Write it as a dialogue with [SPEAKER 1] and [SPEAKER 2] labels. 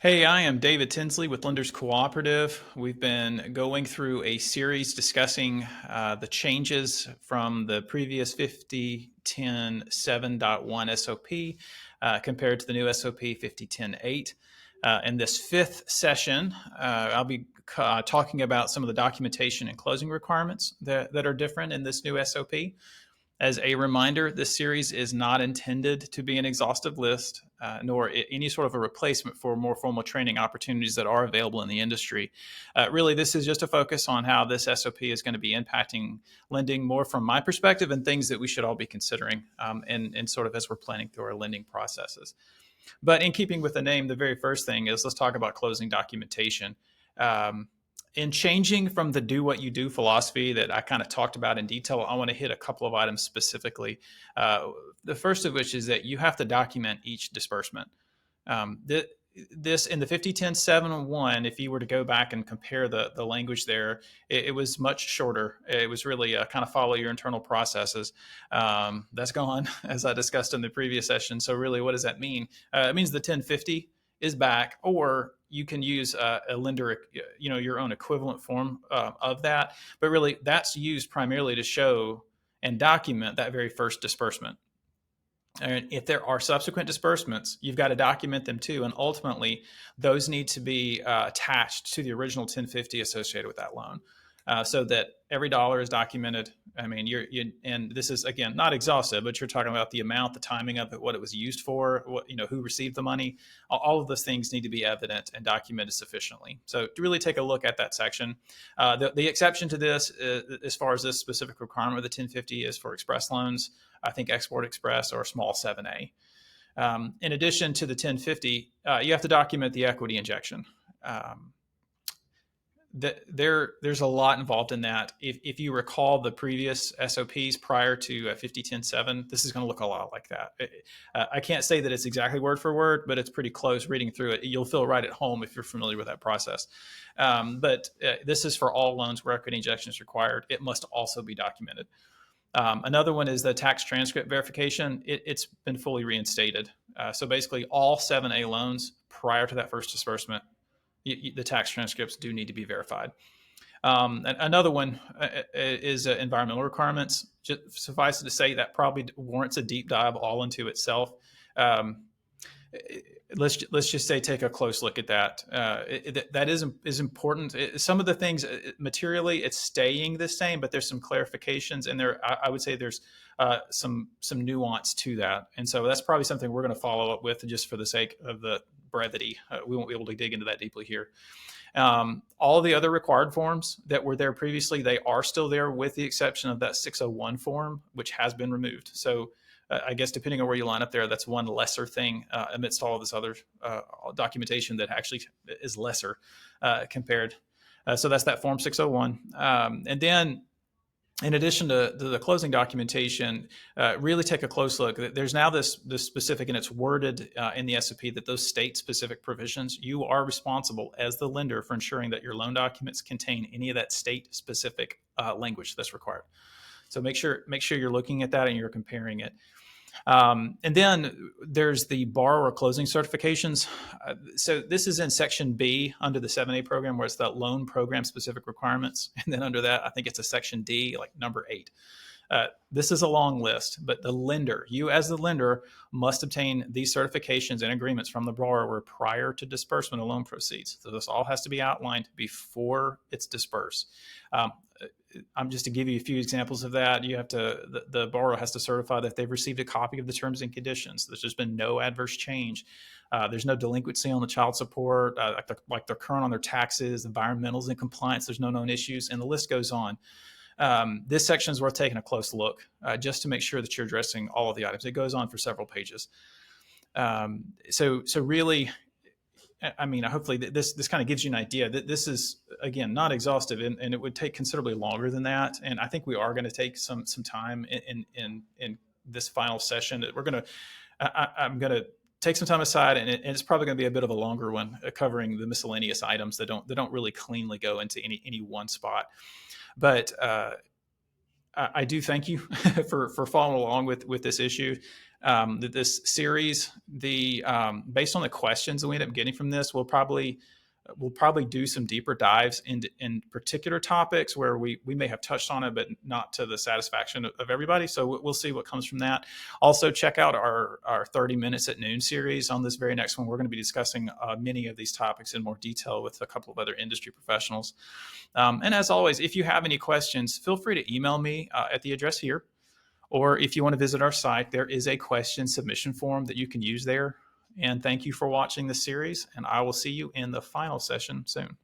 [SPEAKER 1] Hey, I am David Tinsley with Lenders Cooperative. We've been going through a series discussing the changes from the previous 5010.7.1 SOP compared to the new SOP 5010.8. In this fifth session, I'll be talking about some of the documentation and closing requirements that are different in this new SOP. As a reminder, this series is not intended to be an exhaustive list, nor any sort of a replacement for more formal training opportunities that are available in the industry. Really, this is just a focus on how this SOP is going to be impacting lending more from my perspective and things that we should all be considering and sort of as we're planning through our lending processes. But in keeping with the name, the very first thing is let's talk about closing documentation. Um, in changing from the do what you do philosophy that I kind of talked about in detail, I want to hit a couple of items specifically. The first of which is that you have to document each disbursement. This in the 5010.7.1, if you were to go back and compare the language there, it was much shorter. It was really kind of follow your internal processes. That's gone, as I discussed in the previous session. So really, what does that mean? It means the 1050 is back, or you can use a lender, your own equivalent form of that. But really, that's used primarily to show and document that very first disbursement. And if there are subsequent disbursements, you've got to document them too. And ultimately, those need to be attached to the original 1050 associated with that loan, so that every dollar is documented. I mean, and this is again not exhaustive, but you're talking about the amount, the timing of it, what it was used for, who received the money. All of those things need to be evident and documented sufficiently. So to really take a look at that section, the exception to this, as far as this specific requirement of the 1050, is for express loans. I think Export Express or Small 7A. In addition to the 1050, you have to document the equity injection. There's a lot involved in that. If you recall the previous SOPs prior to 5010.7, this is going to look a lot like that. I can't say that it's exactly word for word, but it's pretty close. Reading through it, you'll feel right at home if you're familiar with that process. But this is for all loans where equity injection is required. It must also be documented. Another one is the tax transcript verification. It's been fully reinstated. So basically, all 7A loans prior to that first disbursement, the tax transcripts do need to be verified. Another one is environmental requirements. Just suffice it to say that probably warrants a deep dive all into itself. Let's just say take a close look at that. That is important. Some of the things materially it's staying the same, but there's some clarifications, and I would say there's some nuance to that, and so that's probably something we're going to follow up with just for the sake of the brevity. We won't be able to dig into that deeply here. All the other required forms that were there previously, they are still there, with the exception of that 601 form, which has been removed. So I guess depending on where you line up there, that's one lesser thing amidst all of this other documentation that actually is lesser compared. So that's that Form 601. And then in addition to the closing documentation, really take a close look. There's now this specific, and it's worded in the SOP that those state-specific provisions, you are responsible as the lender for ensuring that your loan documents contain any of that state-specific language that's required. So make sure you're looking at that and you're comparing it. And then there's the borrower closing certifications. So this is in Section B under the 7A program, where it's that loan program specific requirements. And then under that, I think it's a Section D, like number 8. This is a long list, but the lender, you as the lender, must obtain these certifications and agreements from the borrower prior to disbursement of loan proceeds. So this all has to be outlined before it's dispersed. I'm just to give you a few examples of that. You have to, the borrower has to certify that they've received a copy of the terms and conditions. There's just been no adverse change. There's no delinquency on the child support, like they're current on their taxes, environmentals and compliance. There's no known issues, and the list goes on. This section is worth taking a close look just to make sure that you're addressing all of the items. It goes on for several pages. So really, I mean, hopefully this kind of gives you an idea that this is, again, not exhaustive, and it would take considerably longer than that. And I think we are going to take some time in this final session. I'm going to take some time aside, and it's probably going to be a bit of a longer one, covering the miscellaneous items that don't really cleanly go into any one spot. But I do thank you for following along with this issue. This series, based on the questions that we end up getting from this, we'll probably do some deeper dives in particular topics where we may have touched on it, but not to the satisfaction of everybody. So we'll see what comes from that. Also, check out our 30 Minutes at Noon series. On this very next one, we're going to be discussing many of these topics in more detail with a couple of other industry professionals. And as always, if you have any questions, feel free to email me at the address here. Or if you want to visit our site, there is a question submission form that you can use there. And thank you for watching this series, and I will see you in the final session soon.